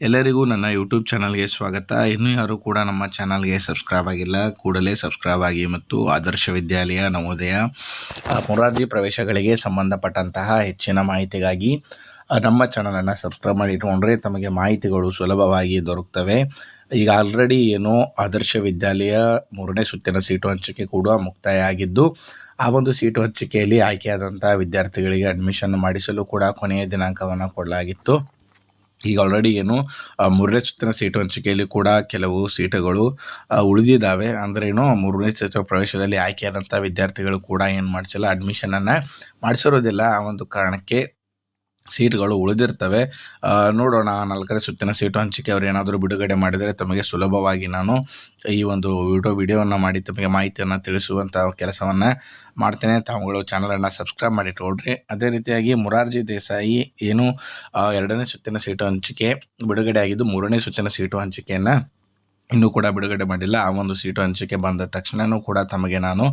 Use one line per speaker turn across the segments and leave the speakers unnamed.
ಎಲ್ಲರಿಗೂ ನನ್ನ ಯೂಟ್ಯೂಬ್ ಚಾನಲ್ಗೆ ಸ್ವಾಗತ. ಇನ್ನೂ ಯಾರು ಕೂಡ ನಮ್ಮ ಚಾನಲ್ಗೆ ಸಬ್ಸ್ಕ್ರೈಬ್ ಆಗಿಲ್ಲ, ಕೂಡಲೇ ಸಬ್ಸ್ಕ್ರೈಬ್ ಆಗಿ ಮತ್ತು ಆದರ್ಶ ವಿದ್ಯಾಲಯ ನವೋದಯ ಮೊರಾರ್ಜಿ ಪ್ರವೇಶಗಳಿಗೆ ಸಂಬಂಧಪಟ್ಟಂತಹ ಹೆಚ್ಚಿನ ಮಾಹಿತಿಗಾಗಿ ನಮ್ಮ ಚಾನಲನ್ನು ಸಬ್ಸ್ಕ್ರೈಬ್ ಮಾಡಿ ಇಟ್ಕೊಂಡ್ರೆ ತಮಗೆ ಮಾಹಿತಿಗಳು ಸುಲಭವಾಗಿ ದೊರಕ್ತವೆ. ಈಗ ಆಲ್ರೆಡಿ ಆದರ್ಶ ವಿದ್ಯಾಲಯ 3ನೇ ಸುತ್ತಿನ ಸೀಟು ಹಂಚಿಕೆ ಕೂಡ ಮುಕ್ತಾಯ ಆಗಿದ್ದು, ಆ ಒಂದು ಸೀಟು ಹಂಚಿಕೆಯಲ್ಲಿ ಆಯ್ಕೆಯಾದಂಥ ವಿದ್ಯಾರ್ಥಿಗಳಿಗೆ ಅಡ್ಮಿಷನ್ ಮಾಡಿಸಲು ಕೂಡ ಕೊನೆಯ ದಿನಾಂಕವನ್ನು ಕೊಡಲಾಗಿತ್ತು. ಈಗ ಆಲ್ರೆಡಿ 3ನೇ ಸುತ್ತಿನ ಸೀಟು ಹಂಚಿಕೆಯಲ್ಲಿ ಕೂಡ ಕೆಲವು ಸೀಟುಗಳು ಉಳಿದಿದ್ದಾವೆ. ಅಂದರೆ 3ನೇ ಸುತ್ತಿನ ಪ್ರವೇಶದಲ್ಲಿ ಆಯ್ಕೆಯಾದಂಥ ವಿದ್ಯಾರ್ಥಿಗಳು ಕೂಡ ಮಾಡಿಸಿಲ್ಲ, ಅಡ್ಮಿಷನನ್ನು ಮಾಡಿಸಿರೋದಿಲ್ಲ. ಆ ಒಂದು ಕಾರಣಕ್ಕೆ ಸೀಟ್ಗಳು ಉಳಿದಿರ್ತವೆ. ನೋಡೋಣ, 4ನೇ ಸುತ್ತಿನ ಸೀಟು ಹಂಚಿಕೆ ಅವರು ಏನಾದರೂ ಬಿಡುಗಡೆ ಮಾಡಿದರೆ ತಮಗೆ ಸುಲಭವಾಗಿ ನಾನು ಈ ಒಂದು ವಿಡಿಯೋವನ್ನು ಮಾಡಿ ತಮಗೆ ಮಾಹಿತಿಯನ್ನು ತಿಳಿಸುವಂಥ ಕೆಲಸವನ್ನು ಮಾಡ್ತೇನೆ. ತಾವುಗಳು ಚಾನಲನ್ನು ಸಬ್ಸ್ಕ್ರೈಬ್ ಮಾಡಿಟ್ಕೊಳ್ರಿ. ಅದೇ ರೀತಿಯಾಗಿ ಮೊರಾರ್ಜಿ ದೇಸಾಯಿ 2ನೇ ಸುತ್ತಿನ ಸೀಟು ಹಂಚಿಕೆ ಬಿಡುಗಡೆ ಆಗಿದ್ದು, 3ನೇ ಸುತ್ತಿನ ಸೀಟು ಹಂಚಿಕೆಯನ್ನು ಇನ್ನೂ ಕೂಡ ಬಿಡುಗಡೆ ಮಾಡಿಲ್ಲ. ಆ ಒಂದು ಸೀಟು ಹಂಚಿಕೆ ಬಂದ ತಕ್ಷಣವೂ ಕೂಡ ತಮಗೆ ನಾನು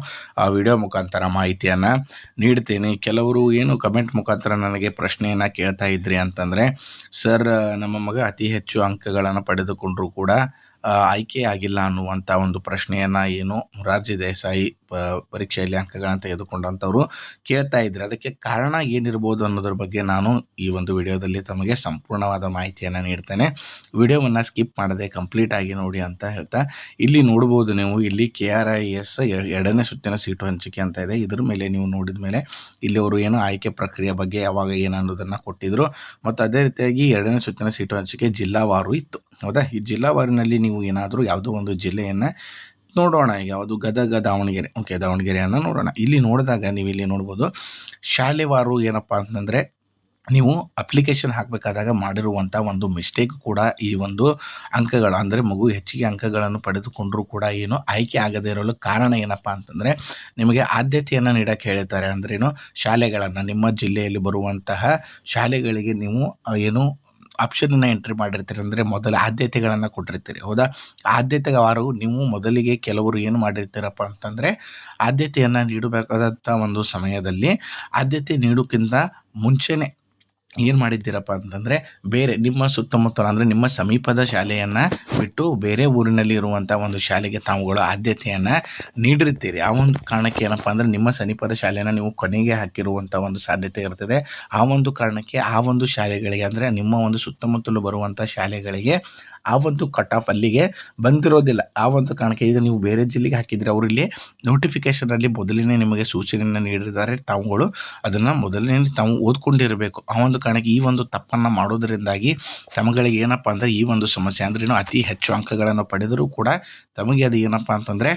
ಆ ವಿಡಿಯೋ ಮುಖಾಂತರ ಮಾಹಿತಿಯನ್ನು ನೀಡ್ತೀನಿ. ಕೆಲವರು ಕಮೆಂಟ್ ಮುಖಾಂತರ ನನಗೆ ಪ್ರಶ್ನೆಯನ್ನು ಕೇಳ್ತಾ ಇದ್ರಿ ಅಂತಂದರೆ, ಸರ್ ನಮ್ಮ ಮಗ ಅತಿ ಹೆಚ್ಚು ಅಂಕಗಳನ್ನು ಪಡೆದುಕೊಂಡರೂ ಕೂಡ ಆಯ್ಕೆ ಆಗಿಲ್ಲ ಅನ್ನುವಂಥ ಒಂದು ಪ್ರಶ್ನೆಯನ್ನು ಮೊರಾರ್ಜಿ ದೇಸಾಯಿ ಪರೀಕ್ಷೆಯಲ್ಲಿ ಅಂಕಗಳನ್ನು ತೆಗೆದುಕೊಂಡಂಥವ್ರು ಕೇಳ್ತಾ ಇದ್ರು. ಅದಕ್ಕೆ ಕಾರಣ ಏನಿರ್ಬೋದು ಅನ್ನೋದ್ರ ಬಗ್ಗೆ ನಾನು ಈ ಒಂದು ವಿಡಿಯೋದಲ್ಲಿ ತಮಗೆ ಸಂಪೂರ್ಣವಾದ ಮಾಹಿತಿಯನ್ನು ನೀಡ್ತೇನೆ. ವಿಡಿಯೋವನ್ನು ಸ್ಕಿಪ್ ಮಾಡದೆ ಕಂಪ್ಲೀಟ್ ಆಗಿ ನೋಡಿ ಅಂತ ಹೇಳ್ತಾ, ಇಲ್ಲಿ ನೋಡ್ಬೋದು ನೀವು, ಇಲ್ಲಿ KRIS 2ನೇ ಸುತ್ತಿನ ಸೀಟು ಹಂಚಿಕೆ ಅಂತ ಇದೆ. ಇದ್ರ ಮೇಲೆ ನೀವು ನೋಡಿದ ಮೇಲೆ ಇಲ್ಲಿ ಅವರು ಆಯ್ಕೆ ಪ್ರಕ್ರಿಯೆ ಬಗ್ಗೆ ಯಾವಾಗ ಅನ್ನೋದನ್ನು ಕೊಟ್ಟಿದ್ರು. ಮತ್ತು ಅದೇ ರೀತಿಯಾಗಿ 2ನೇ ಸುತ್ತಿನ ಸೀಟು ಹಂಚಿಕೆ ಜಿಲ್ಲಾವಾರು ಇತ್ತು. ಹೌದಾ? ಈ ಜಿಲ್ಲಾವಾರಿನಲ್ಲಿ ನೀವು ಏನಾದರೂ ಯಾವುದೋ ಒಂದು ಜಿಲ್ಲೆಯನ್ನು ನೋಡೋಣ. ಯಾವುದು? ಗದಗ, ದಾವಣಗೆರೆ. ಓಕೆ, ದಾವಣಗೆರೆಯನ್ನು ನೋಡೋಣ. ಇಲ್ಲಿ ನೋಡಿದಾಗ ನೀವು ಇಲ್ಲಿ ನೋಡ್ಬೋದು, ಶಾಲೆವಾರು ಏನಪ್ಪ ಅಂತಂದರೆ ನೀವು ಅಪ್ಲಿಕೇಶನ್ ಹಾಕಬೇಕಾದಾಗ ಮಾಡಿರುವಂಥ ಒಂದು ಮಿಸ್ಟೇಕ್ ಕೂಡ ಈ ಒಂದು ಅಂಕಗಳು, ಅಂದರೆ ಮಗು ಹೆಚ್ಚಿಗೆ ಅಂಕಗಳನ್ನು ಪಡೆದುಕೊಂಡರೂ ಕೂಡ ಆಯ್ಕೆ ಆಗದೇ ಇರಲು ಕಾರಣ ಏನಪ್ಪ ಅಂತಂದರೆ, ನಿಮಗೆ ಆದ್ಯತೆಯನ್ನು ನೀಡೋಕ್ಕೆ ಹೇಳಿದ್ದಾರೆ. ಅಂದ್ರೇನು, ಶಾಲೆಗಳನ್ನು, ನಿಮ್ಮ ಜಿಲ್ಲೆಯಲ್ಲಿ ಬರುವಂತಹ ಶಾಲೆಗಳಿಗೆ ನೀವು ಆಪ್ಷನನ್ನು ಎಂಟ್ರಿ ಮಾಡಿರ್ತೀರಿ. ಅಂದರೆ ಮೊದಲ ಆದ್ಯತೆಗಳನ್ನು ಕೊಟ್ಟಿರ್ತೀರಿ. ಹೌದಾ? ಆದ್ಯತೆಗಾರು ನೀವು ಮೊದಲಿಗೆ ಕೆಲವರು ಮಾಡಿರ್ತೀರಪ್ಪ ಅಂತಂದರೆ, ಆದ್ಯತೆಯನ್ನು ನೀಡಬೇಕಾದಂಥ ಒಂದು ಸಮಯದಲ್ಲಿ ಆದ್ಯತೆ ನೀಡೋಕ್ಕಿಂತ ಮುಂಚೆನೇ ಮಾಡಿದ್ದೀರಪ್ಪ ಅಂತಂದರೆ, ಬೇರೆ ನಿಮ್ಮ ಸುತ್ತಮುತ್ತಲ, ಅಂದರೆ ನಿಮ್ಮ ಸಮೀಪದ ಶಾಲೆಯನ್ನು ಬಿಟ್ಟು ಬೇರೆ ಊರಿನಲ್ಲಿ ಇರುವಂಥ ಒಂದು ಶಾಲೆಗೆ ತಾವುಗಳು ಆದ್ಯತೆಯನ್ನು ನೀಡಿರ್ತೀರಿ. ಆ ಒಂದು ಕಾರಣಕ್ಕೆ ಏನಪ್ಪ ಅಂದರೆ, ನಿಮ್ಮ ಸಮೀಪದ ಶಾಲೆಯನ್ನು ನೀವು ಕೊನೆಗೆ ಹಾಕಿರುವಂಥ ಒಂದು ಸಾಧ್ಯತೆ ಇರ್ತದೆ. ಆ ಒಂದು ಕಾರಣಕ್ಕೆ ಆ ಒಂದು ಶಾಲೆಗಳಿಗೆ, ಅಂದರೆ ನಿಮ್ಮ ಒಂದು ಸುತ್ತಮುತ್ತಲು ಬರುವಂಥ ಶಾಲೆಗಳಿಗೆ ಆ ಒಂದು ಕಟ್ ಆಫ್ ಅಲ್ಲಿಗೆ ಬಂದಿರೋದಿಲ್ಲ. ಆ ಒಂದು ಕಾರಣಕ್ಕೆ ಈಗ ನೀವು ಬೇರೆ ಜಿಲ್ಲೆಗೆ ಹಾಕಿದರೆ, ಅವರಲ್ಲಿ ನೋಟಿಫಿಕೇಷನಲ್ಲಿ ಮೊದಲನೇ ನಿಮಗೆ ಸೂಚನೆಯನ್ನು ನೀಡಿದ್ದಾರೆ. ತಾವುಗಳು ಅದನ್ನು ಮೊದಲನೇ ತಾವು ಓದ್ಕೊಂಡಿರಬೇಕು. ಆ ಒಂದು ಕಾರಣಕ್ಕೆ ಈ ಒಂದು ತಪ್ಪನ್ನು ಮಾಡೋದರಿಂದಾಗಿ ತಮಗಳಿಗೆ ಏನಪ್ಪ ಅಂದರೆ ಈ ಒಂದು ಸಮಸ್ಯೆ, ಅಂದ್ರೆ ಅತಿ ಹೆಚ್ಚು ಅಂಕಗಳನ್ನು ಪಡೆದರೂ ಕೂಡ ತಮಗೆ ಅದು ಏನಪ್ಪ ಅಂತಂದರೆ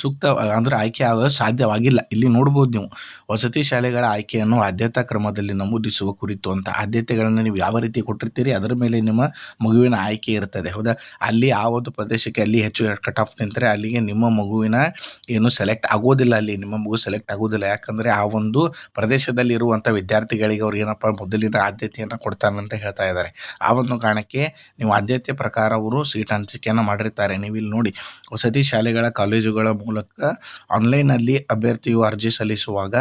ಸೂಕ್ತ, ಅಂದರೆ ಆಯ್ಕೆ ಆಗೋದು ಸಾಧ್ಯವಾಗಿಲ್ಲ. ಇಲ್ಲಿ ನೋಡ್ಬೋದು ನೀವು, ವಸತಿ ಶಾಲೆಗಳ ಆಯ್ಕೆಯನ್ನು ಆದ್ಯತಾ ಕ್ರಮದಲ್ಲಿ ನಮೂದಿಸುವ ಕುರಿತು ಅಂತ ಆದ್ಯತೆಗಳನ್ನು ನೀವು ಯಾವ ರೀತಿ ಕೊಟ್ಟಿರ್ತೀರಿ ಅದರ ಮೇಲೆ ನಿಮ್ಮ ಮಗುವಿನ ಆಯ್ಕೆ ಇರ್ತದೆ. ಹೌದಾ? ಅಲ್ಲಿ ಆ ಒಂದು ಪ್ರದೇಶಕ್ಕೆ ಅಲ್ಲಿ ಹೆಚ್ಚು ಕಟ್ ಆಫ್ ನಿಂತರೆ ಅಲ್ಲಿಗೆ ನಿಮ್ಮ ಮಗುವಿನ ಸೆಲೆಕ್ಟ್ ಆಗೋದಿಲ್ಲ. ಅಲ್ಲಿ ನಿಮ್ಮ ಮಗು ಸೆಲೆಕ್ಟ್ ಆಗೋದಿಲ್ಲ. ಯಾಕಂದರೆ ಆ ಒಂದು ಪ್ರದೇಶದಲ್ಲಿ ಇರುವಂಥ ವಿದ್ಯಾರ್ಥಿಗಳಿಗೆ ಅವ್ರು ಏನಪ್ಪ ಮೊದಲಿನ ಆದ್ಯತೆಯನ್ನು ಕೊಡ್ತಾರಂತ ಹೇಳ್ತಾ ಇದ್ದಾರೆ. ಆ ಒಂದು ಕಾರಣಕ್ಕೆ ನೀವು ಆದ್ಯತೆ ಪ್ರಕಾರ ಅವರು ಸೀಟ್ ಹಂಚಿಕೆಯನ್ನು ಮಾಡಿರ್ತಾರೆ. ನೀವು ಇಲ್ಲಿ ನೋಡಿ, ವಸತಿ ಶಾಲೆಗಳ ಕಾಲೇಜುಗಳ ಮೂಲಕ ಆನ್ಲೈನಲ್ಲಿ ಅಭ್ಯರ್ಥಿಯು ಅರ್ಜಿ ಸಲ್ಲಿಸುವಾಗ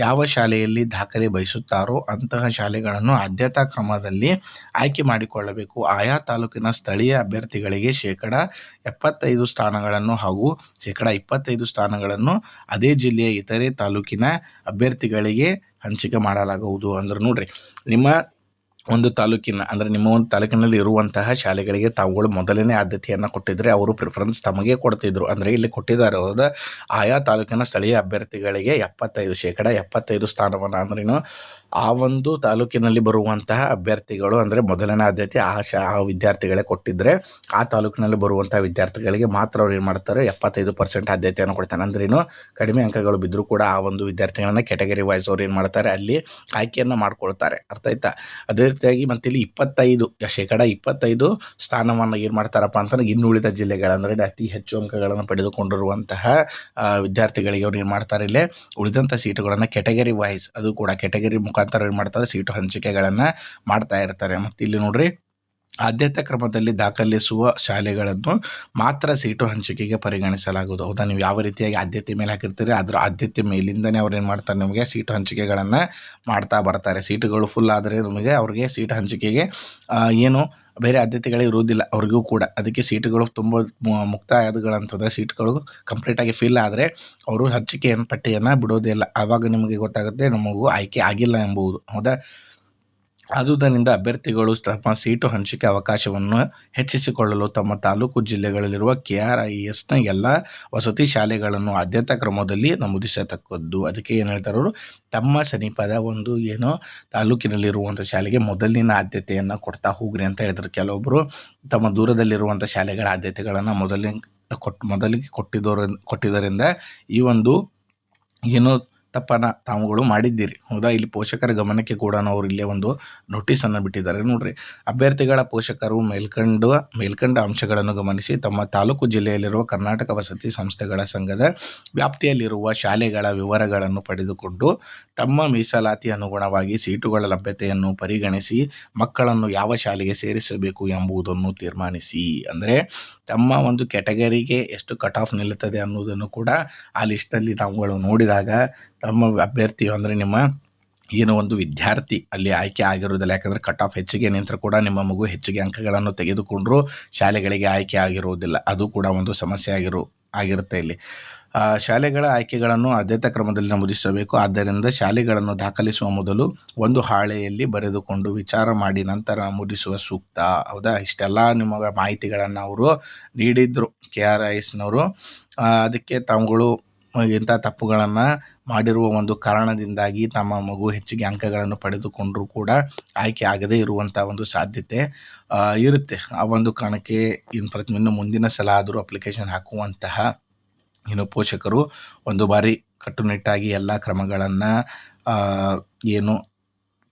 ಯಾವ ಶಾಲೆಯಲ್ಲಿ ದಾಖಲೆ ಬಯಸುತ್ತಾರೋ ಅಂತಹ ಶಾಲೆಗಳನ್ನು ಆದ್ಯತಾ ಕ್ರಮದಲ್ಲಿ ಆಯ್ಕೆ ಮಾಡಿಕೊಳ್ಳಬೇಕು. ಆಯಾ ತಾಲೂಕಿನ ಸ್ಥಳೀಯ ಅಭ್ಯರ್ಥಿಗಳಿಗೆ 75% ಸ್ಥಾನಗಳನ್ನು ಹಾಗೂ 25% ಸ್ಥಾನಗಳನ್ನು ಅದೇ ಜಿಲ್ಲೆಯ ಇತರೆ ತಾಲೂಕಿನ ಅಭ್ಯರ್ಥಿಗಳಿಗೆ ಹಂಚಿಕೆ ಮಾಡಲಾಗುವುದು. ಅಂದ್ರೆ ನೋಡ್ರಿ, ನಿಮ್ಮ ಒಂದು ತಾಲೂಕಿನ, ಅಂದರೆ ನಿಮ್ಮ ಒಂದು ತಾಲೂಕಿನಲ್ಲಿ ಇರುವಂತಹ ಶಾಲೆಗಳಿಗೆ ತಾವುಗಳು ಮೊದಲನೇ ಆದ್ಯತೆಯನ್ನು ಕೊಟ್ಟಿದ್ದರೆ ಅವರು ಪ್ರಿಫರೆನ್ಸ್ ತಮಗೆ ಕೊಡ್ತಿದ್ರು. ಅಂದರೆ ಇಲ್ಲಿ ಕೊಟ್ಟಿದ್ದಾರೆ, ಹೌದಾ? ಆಯಾ ತಾಲೂಕಿನ ಸ್ಥಳೀಯ ಅಭ್ಯರ್ಥಿಗಳಿಗೆ 75% ಸ್ಥಾನವನ್ನು, ಅಂದ್ರೇನು ಆ ಒಂದು ತಾಲೂಕಿನಲ್ಲಿ ಬರುವಂತಹ ಅಭ್ಯರ್ಥಿಗಳು, ಅಂದರೆ ಮೊದಲನೇ ಆದ್ಯತೆ ಆ ವಿದ್ಯಾರ್ಥಿಗಳೇ ಕೊಟ್ಟಿದ್ದರೆ ಆ ತಾಲೂಕಿನಲ್ಲಿ ಬರುವಂಥ ವಿದ್ಯಾರ್ಥಿಗಳಿಗೆ ಮಾತ್ರ ಅವ್ರು ಮಾಡ್ತಾರೆ, 75% ಆದ್ಯತೆಯನ್ನು ಕೊಡ್ತಾನೆ. ಅಂದ್ರೇನು, ಕಡಿಮೆ ಅಂಕಗಳು ಬಿದ್ದರೂ ಕೂಡ ಆ ಒಂದು ವಿದ್ಯಾರ್ಥಿಗಳನ್ನ ಕ್ಯಾಟಗರಿ ವೈಸ್ ಅವ್ರು ಮಾಡ್ತಾರೆ, ಅಲ್ಲಿ ಆಯ್ಕೆಯನ್ನು ಮಾಡ್ಕೊಳ್ತಾರೆ. ಅರ್ಥ ಆಯ್ತಾ? ಅದೇ ರೀತಿಯಾಗಿ ಮತ್ತೆ ಇಲ್ಲಿ 25% ಸ್ಥಾನವನ್ನು ಮಾಡ್ತಾರಪ್ಪ ಅಂತಂದ್ರೆ ಇನ್ನುಳಿದ ಜಿಲ್ಲೆಗಳಂದರೆ ಅತಿ ಹೆಚ್ಚು ಅಂಕಗಳನ್ನು ಪಡೆದುಕೊಂಡಿರುವಂತಹ ವಿದ್ಯಾರ್ಥಿಗಳಿಗೆ ಅವ್ರು ಮಾಡ್ತಾರೆ, ಇಲ್ಲೇ ಉಳಿದಂಥ ಸೀಟುಗಳನ್ನು ಕ್ಯಾಟಗರಿ ವೈಸ್, ಅದು ಕೂಡ ಕ್ಯಾಟಗರಿ ಮುಖಾಂತರ ಮಾಡ್ತಾರೆ, ಸೀಟು ಹಂಚಿಕೆಗಳನ್ನು ಮಾಡ್ತಾ ಇರ್ತಾರೆ. ಮತ್ತು ಇಲ್ಲಿ ನೋಡ್ರಿ, ಆದ್ಯತಾ ಕ್ರಮದಲ್ಲಿ ದಾಖಲಿಸುವ ಶಾಲೆಗಳನ್ನು ಮಾತ್ರ ಸೀಟು ಹಂಚಿಕೆಗೆ ಪರಿಗಣಿಸಲಾಗುವುದು. ಹೌದಾ, ನೀವು ಯಾವ ರೀತಿಯಾಗಿ ಆದ್ಯತೆ ಮೇಲೆ ಹಾಕಿರ್ತೀರಿ ಅದರ ಆದ್ಯತೆ ಮೇಲಿಂದನೇ ಅವ್ರು ಏನು ಮಾಡ್ತಾರೆ, ನಿಮಗೆ ಸೀಟು ಹಂಚಿಕೆಗಳನ್ನು ಮಾಡ್ತಾ ಬರ್ತಾರೆ. ಸೀಟುಗಳು ಫುಲ್ ಆದರೆ ನಿಮಗೆ ಅವ್ರಿಗೆ ಸೀಟ್ ಹಂಚಿಕೆಗೆ ಏನು ಬೇರೆ ಆದ್ಯತೆಗಳೇ ಇರುವುದಿಲ್ಲ ಅವ್ರಿಗೂ ಕೂಡ. ಅದಕ್ಕೆ ಸೀಟುಗಳು ತುಂಬ ಮುಕ್ತಾಯಗಳಂತಂದರೆ ಸೀಟ್ಗಳು ಕಂಪ್ಲೀಟಾಗಿ ಫಿಲ್ ಆದರೆ ಅವರು ಹಂಚಿಕೆಯನ್ನು ಪಟ್ಟಿಯನ್ನು ಬಿಡೋದಿಲ್ಲ. ಆವಾಗ ನಿಮಗೆ ಗೊತ್ತಾಗುತ್ತೆ ನಮಗೂ ಆಯ್ಕೆ ಆಗಿಲ್ಲ ಎಂಬುದು. ಹೌದಾ, ಆದುದರಿಂದ ಅಭ್ಯರ್ಥಿಗಳು ತಮ್ಮ ಸೀಟು ಹಂಚಿಕೆ ಅವಕಾಶವನ್ನು ಹೆಚ್ಚಿಸಿಕೊಳ್ಳಲು ತಮ್ಮ ತಾಲೂಕು ಜಿಲ್ಲೆಗಳಲ್ಲಿರುವ KRISನ ಎಲ್ಲ ವಸತಿ ಶಾಲೆಗಳನ್ನು ಆದ್ಯತಾ ಕ್ರಮದಲ್ಲಿ ನಮೂದಿಸತಕ್ಕದ್ದು. ಅದಕ್ಕೆ ಏನು ಹೇಳ್ತಾರೆ ಅವರು, ತಮ್ಮ ಸಮೀಪದ ಒಂದು ಏನೋ ತಾಲೂಕಿನಲ್ಲಿರುವಂಥ ಶಾಲೆಗೆ ಮೊದಲಿನ ಆದ್ಯತೆಯನ್ನು ಕೊಡ್ತಾ ಹೋಗ್ರಿ ಅಂತ ಹೇಳಿದ್ರು. ಕೆಲವೊಬ್ಬರು ತಮ್ಮ ದೂರದಲ್ಲಿರುವಂಥ ಶಾಲೆಗಳ ಆದ್ಯತೆಗಳನ್ನು ಮೊದಲಿಗೆ ಕೊಟ್ಟಿದ್ದರಿಂದ ಈ ಒಂದು ಏನೋ ತಪ್ಪನ್ನು ತಾವುಗಳು ಮಾಡಿದ್ದೀರಿ. ಹೌದಾ, ಇಲ್ಲಿ ಪೋಷಕರ ಗಮನಕ್ಕೆ ಕೂಡ ಅವರು ಇಲ್ಲೇ ಒಂದು ನೋಟಿಸನ್ನು ಬಿಟ್ಟಿದ್ದಾರೆ ನೋಡ್ರಿ. ಅಭ್ಯರ್ಥಿಗಳ ಪೋಷಕರು ಮೇಲ್ಕಂಡ ಅಂಶಗಳನ್ನು ಗಮನಿಸಿ ತಮ್ಮ ತಾಲೂಕು ಜಿಲ್ಲೆಯಲ್ಲಿರುವ ಕರ್ನಾಟಕ ವಸತಿ ಸಂಸ್ಥೆಗಳ ಸಂಘದ ವ್ಯಾಪ್ತಿಯಲ್ಲಿರುವ ಶಾಲೆಗಳ ವಿವರಗಳನ್ನು ಪಡೆದುಕೊಂಡು ತಮ್ಮ ಮೀಸಲಾತಿ ಅನುಗುಣವಾಗಿ ಸೀಟುಗಳ ಲಭ್ಯತೆಯನ್ನು ಪರಿಗಣಿಸಿ ಮಕ್ಕಳನ್ನು ಯಾವ ಶಾಲೆಗೆ ಸೇರಿಸಬೇಕು ಎಂಬುದನ್ನು ತೀರ್ಮಾನಿಸಿ. ಅಂದರೆ ತಮ್ಮ ಒಂದು ಕ್ಯಾಟಗರಿಗೆ ಎಷ್ಟು ಕಟ್ ಆಫ್ ನಿಲ್ಲುತ್ತದೆ ಅನ್ನೋದನ್ನು ಕೂಡ ಆ ಲಿಸ್ಟಲ್ಲಿ ತಾವುಗಳು ನೋಡಿದಾಗ ತಮ್ಮ ಅಭ್ಯರ್ಥಿ ಅಂದರೆ ನಿಮ್ಮ ಏನೋ ಒಂದು ವಿದ್ಯಾರ್ಥಿ ಅಲ್ಲಿ ಆಯ್ಕೆ ಆಗಿರೋದಿಲ್ಲ. ಯಾಕಂದರೆ ಕಟ್ ಆಫ್ ಹೆಚ್ಚಿಗೆ ನಿಂತರೂ ಕೂಡ ನಿಮ್ಮ ಮಗು ಹೆಚ್ಚಿಗೆ ಅಂಕಗಳನ್ನು ತೆಗೆದುಕೊಂಡರೂ ಶಾಲೆಗಳಿಗೆ ಆಯ್ಕೆ ಆಗಿರುವುದಿಲ್ಲ. ಅದು ಕೂಡ ಒಂದು ಸಮಸ್ಯೆ ಆಗಿರುತ್ತೆ ಇಲ್ಲಿ. ಶಾಲೆಗಳ ಆಯ್ಕೆಗಳನ್ನು ಆದ್ಯತಾ ಕ್ರಮದಲ್ಲಿ ನಮೂದಿಸಬೇಕು. ಆದ್ದರಿಂದ ಶಾಲೆಗಳನ್ನು ದಾಖಲಿಸುವ ಮೊದಲು ಒಂದು ಹಾಳೆಯಲ್ಲಿ ಬರೆದುಕೊಂಡು ವಿಚಾರ ಮಾಡಿ ನಂತರ ನಮೂದಿಸುವ ಸೂಕ್ತ. ಹೌದಾ, ಇಷ್ಟೆಲ್ಲ ನಿಮಗೆ ಮಾಹಿತಿಗಳನ್ನು ಅವರು ನೀಡಿದ್ರು KRISನವರು. ಅದಕ್ಕೆ ತಾವುಗಳು ಇಂಥ ತಪ್ಪುಗಳನ್ನು ಮಾಡಿರುವ ಒಂದು ಕಾರಣದಿಂದಾಗಿ ತಮ್ಮ ಮಗು ಹೆಚ್ಚಿಗೆ ಅಂಕಗಳನ್ನು ಪಡೆದುಕೊಂಡರೂ ಕೂಡ ಆಯ್ಕೆ ಆಗದೇ ಇರುವಂಥ ಒಂದು ಸಾಧ್ಯತೆ ಇರುತ್ತೆ. ಆ ಒಂದು ಕಾರಣಕ್ಕೆ ಇನ್ನು ಮುಂದಿನ ಸಲ ಆದರೂ ಅಪ್ಲಿಕೇಶನ್ ಹಾಕುವಂತಹ ಪೋಷಕರು ಒಂದು ಬಾರಿ ಕಟ್ಟುನಿಟ್ಟಾಗಿ ಎಲ್ಲ ಕ್ರಮಗಳನ್ನು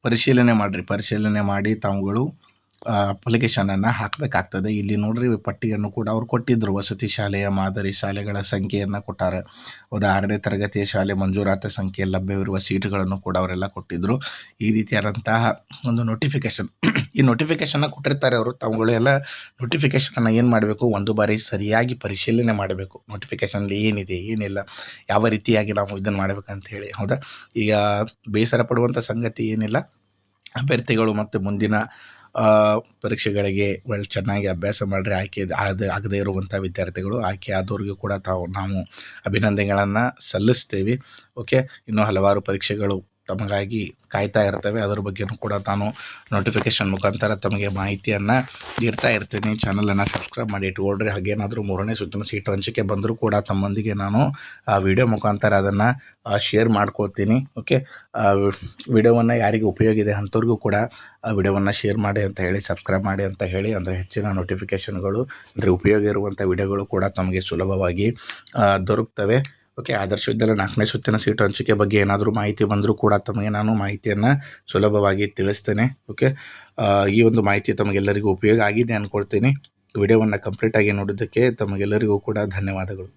ಪರಿಶೀಲನೆ ಮಾಡಿ ತಾವುಗಳು ಅಪ್ಲಿಕೇಶನನ್ನು ಹಾಕಬೇಕಾಗ್ತದೆ. ಇಲ್ಲಿ ನೋಡ್ರಿ ಪಟ್ಟಿಯನ್ನು ಕೂಡ ಅವ್ರು ಕೊಟ್ಟಿದ್ದರು. ವಸತಿ ಶಾಲೆಯ ಮಾದರಿ ಶಾಲೆಗಳ ಸಂಖ್ಯೆಯನ್ನು ಕೊಟ್ಟಾರೆ. ಹೌದಾ, 6ನೇ ತರಗತಿಯ ಶಾಲೆ ಮಂಜೂರಾತಿ ಸಂಖ್ಯೆ ಲಭ್ಯವಿರುವ ಸೀಟುಗಳನ್ನು ಕೂಡ ಅವರೆಲ್ಲ ಕೊಟ್ಟಿದ್ದರು. ಈ ರೀತಿಯಾದಂತಹ ಒಂದು ನೋಟಿಫಿಕೇಷನ್ ಈ ನೋಟಿಫಿಕೇಷನ್ನ ಕೊಟ್ಟಿರ್ತಾರೆ ಅವರು. ತಾವುಗಳು ಎಲ್ಲ ನೋಟಿಫಿಕೇಷನನ್ನು ಏನು ಮಾಡಬೇಕು, ಒಂದು ಬಾರಿ ಸರಿಯಾಗಿ ಪರಿಶೀಲನೆ ಮಾಡಬೇಕು. ನೋಟಿಫಿಕೇಷನಲ್ಲಿ ಏನಿದೆ ಏನಿಲ್ಲ, ಯಾವ ರೀತಿಯಾಗಿ ನಾವು ಇದನ್ನು ಮಾಡಬೇಕಂತ ಹೇಳಿ. ಹೌದಾ, ಈಗ ಬೇಸರ ಪಡುವಂಥ ಸಂಗತಿ ಏನಿಲ್ಲ. ಅಭ್ಯರ್ಥಿಗಳು ಮತ್ತು ಮುಂದಿನ ಪರೀಕ್ಷೆಗಳಿಗೆ ಚೆನ್ನಾಗಿ ಅಭ್ಯಾಸ ಮಾಡಿರಿ. ಆಗದೇ ಇರುವಂಥ ವಿದ್ಯಾರ್ಥಿಗಳು ಆಯ್ಕೆ ಆದವ್ರಿಗೂ ಕೂಡ ನಾವು ಅಭಿನಂದನೆಗಳನ್ನು ಸಲ್ಲಿಸ್ತೇವೆ. ಓಕೆ, ಇನ್ನೂ ಹಲವಾರು ಪರೀಕ್ಷೆಗಳು ತಮಗಾಗಿ ಕಾಯ್ತಾ ಇರ್ತವೆ. ಅದರ ಬಗ್ಗೆಯೂ ಕೂಡ ನಾನು ನೋಟಿಫಿಕೇಷನ್ ಮುಖಾಂತರ ತಮಗೆ ಮಾಹಿತಿಯನ್ನು ನೀಡ್ತಾ ಇರ್ತೀನಿ. ಚಾನಲನ್ನು ಸಬ್ಸ್ಕ್ರೈಬ್ ಮಾಡಿ ಇಟ್ಕೊಳ್ರಿ. ಹಾಗೇನಾದರೂ 3ನೇ ಸುತ್ತಿನ ಸೀಟು ಹಂಚಿಕೆ ಬಂದರೂ ಕೂಡ ತಮ್ಮೊಂದಿಗೆ ನಾನು ವಿಡಿಯೋ ಮುಖಾಂತರ ಅದನ್ನು ಶೇರ್ ಮಾಡ್ಕೊಳ್ತೀನಿ. ಓಕೆ, ವಿಡಿಯೋವನ್ನು ಯಾರಿಗೆ ಉಪಯೋಗ ಇದೆ ಅಂಥವ್ರಿಗೂ ಕೂಡ ವಿಡಿಯೋವನ್ನು ಶೇರ್ ಮಾಡಿ ಅಂತ ಹೇಳಿ, ಸಬ್ಸ್ಕ್ರೈಬ್ ಮಾಡಿ ಅಂತ ಹೇಳಿ. ಅಂದರೆ ಹೆಚ್ಚಿನ ನೋಟಿಫಿಕೇಷನ್ಗಳು ಅಂದರೆ ಉಪಯೋಗ ಇರುವಂಥ ವಿಡಿಯೋಗಳು ಕೂಡ ತಮಗೆ ಸುಲಭವಾಗಿ ದೊರಕ್ತವೆ. ಓಕೆ, ಆದರ್ಶ ವಿದ್ಯಾಲಯ 4ನೇ ಸುತ್ತಿನ ಸೀಟು ಹಂಚಿಕೆ ಬಗ್ಗೆ ಏನಾದರೂ ಮಾಹಿತಿ ಬಂದರೂ ಕೂಡ ತಮಗೆ ನಾನು ಮಾಹಿತಿಯನ್ನು ಸುಲಭವಾಗಿ ತಿಳಿಸ್ತೇನೆ. ಓಕೆ, ಈ ಒಂದು ಮಾಹಿತಿ ತಮಗೆಲ್ಲರಿಗೂ ಉಪಯೋಗ ಆಗಿದೆ ಅಂದ್ಕೊಳ್ತೀನಿ. ವಿಡಿಯೋವನ್ನು ಕಂಪ್ಲೀಟಾಗಿ ನೋಡಿದ್ದಕ್ಕೆ ತಮಗೆಲ್ಲರಿಗೂ ಕೂಡ ಧನ್ಯವಾದಗಳು.